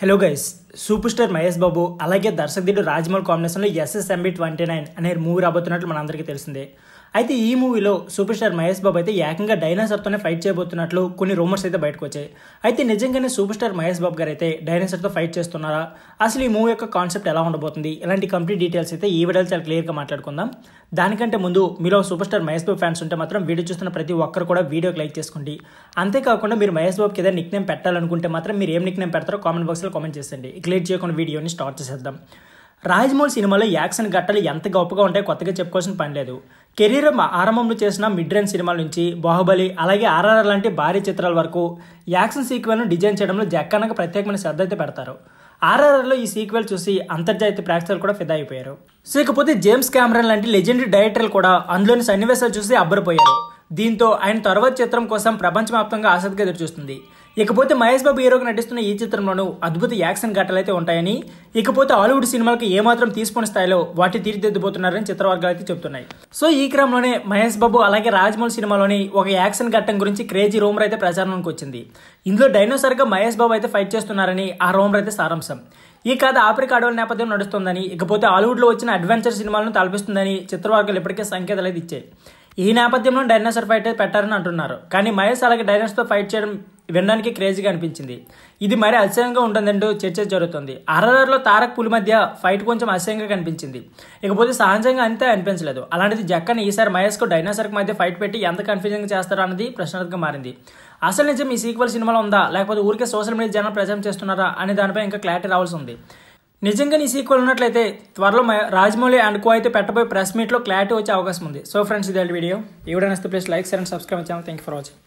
Hello guys, super star Mahesh Babu అలాగే దర్శకుడు రాజమౌళి కాంబినేషన్లో SSMB29 అనే మూవీ రాబోతున్నట్లు మనందరికీ తెలిసిందే. అయితే ఈ మూవీలో సూపర్ స్టార్ మహేష్ బాబు అయితే ఏకంగా డైనోసార్తోనే ఫైట్ చేయబోతున్నట్లు కొన్ని రూమర్స్ అయితే బయటకు వచ్చాయి. అయితే నిజంగానే సూపర్ స్టార్ మహేష్ బాబు గారు అయితే డైనోసార్తో ఫైట్ చేస్తున్నారా, అసలు ఈ మూవీ యొక్క కాన్సెప్ట్ ఎలా ఉండబోతుంది, ఇలాంటి కంప్లీట్ డీటెయిల్స్ అయితే ఈ వీడియోలో చాలా క్లియర్గా మాట్లాడుకుందాం. దానికంటే ముందు మీలో సూపర్ స్టార్ మహేష్ బాబు ఫ్యాన్స్ ఉంటే మాత్రం వీడియో చూస్తున్న ప్రతి ఒక్కరు కూడా వీడియోకి లైక్ చేసుకోండి. అంతేకాకుండా మీరు మహేష్ బాబుకి ఏదైనా నిక్ నేమ్ పెట్టాలనుకుంటే మాత్రం మీరు ఏం నిక్ నేమ్ పెడతారో కామెంట్ బాక్స్లో కామెంట్ చేసేయండి. క్లియర్ చేయకుండా వీడియోని స్టార్ట్ చేసేద్దాం. రాజమౌళి సినిమాలో యాక్షన్ ఘట్టాలు ఎంత గొప్పగా ఉంటాయో కొత్తగా చెప్పుకోవాల్సిన పని లేదు. కెరీర్ ఆరంభంలో చేసిన మిడ్ రేంజ్ సినిమాల నుంచి బాహుబలి అలాగే RRR లాంటి భారీ చిత్రాల వరకు యాక్షన్ సీక్వెల్ను డిజైన్ చేయడంలో జక్కనకు ప్రత్యేకమైన శ్రద్ధ అయితే పెడతారు. RRRలో ఈ సీక్వెల్ చూసి అంతర్జాతీయ ప్రేక్షకులు కూడా ఫిదా అయిపోయారు. సో ఇకపోతే జేమ్స్ కెమెరాన్ లాంటి లెజెండరీ డైరెక్టర్లు కూడా అందులోని సన్నివేశాలు చూసి అబ్బరిపోయారు. దీంతో ఆయన తర్వాత చిత్రం కోసం ప్రపంచవ్యాప్తంగా ఆసక్తిగా ఎదురుచూస్తుంది. ఇకపోతే మహేష్ బాబు హీరోగా నటిస్తున్న ఈ చిత్రంలోనూ అద్భుత యాక్షన్ ఘట్టాలు అయితే ఉంటాయని, ఇకపోతే హాలీవుడ్ సినిమాలకు ఏమాత్రం తీసుకోని స్థాయిలో వాటి తీర్చిదిద్దుబోతున్నారని చిత్రవర్గాలు అయితే చెబుతున్నాయి. సో ఈ క్రమంలోనే మహేష్ బాబు అలాగే రాజమౌళి సినిమాలోని ఒక యాక్షన్ ఘట్టం గురించి క్రేజీ రూమర్ అయితే ప్రచారంలోకి వచ్చింది. ఇందులో డైనోసార్గా మహేష్ బాబు అయితే ఫైట్ చేస్తున్నారని ఆ రూమర్ అయితే సారాంశం. ఈ కథ ఆఫ్రికా అడవుల నేపథ్యం నడుస్తుందని, ఇకపోతే హాలీవుడ్లో వచ్చిన అడ్వెంచర్ సినిమాలను తలపిస్తుందని చిత్రవర్గాలు ఇప్పటికే సంకేతాలు అయితే ఇచ్చాయి. ఈ నేపథ్యంలో డైనోసార్ ఫైట్ అయితే పెట్టారని అంటున్నారు. కానీ మహేష్ అలాగే డైనోసార్తో ఫైట్ చేయడం వినడానికి క్రేజీగా అనిపించింది. ఇది మరీ అసహ్యంగా ఉంటుందంటూ చర్చ జరుగుతుంది. RRRలో తారక్ పులి మధ్య ఫైట్ కొంచెం అసహ్యంగా కనిపించింది. ఇకపోతే సహజంగా అంతే అనిపించలేదు. అలాంటిది జక్కన్ ఈసారి మహేష్కు డైనోసార్కి మధ్య ఫైట్ పెట్టి ఎంత కన్ఫ్యూజింగ్ చేస్తారో అన్నది ప్రశ్నార్థకంగా మారింది. అసలు నిజం ఈ సీక్వెల్ సినిమాలో ఉందా, లేకపోతే ఊరికే సోషల్ మీడియా జనం ప్రచారం చేస్తున్నారా అనే దానిపై ఇంకా క్లారిటీ రావాల్సి ఉంది. నిజంగా ఈ సీక్వెల్ ఉన్నట్లయితే త్వరలో రాజమౌళి అండ్ కో అయితే పెట్టబోయే ప్రెస్ మీట్లో క్లారిటీ వచ్చే అవకాశం ఉంది. సో ఫ్రెండ్స్, ఇది వీడియో. ఈ వీడియో నచ్చితే please like, share and subscribe channel. Thank you for watching.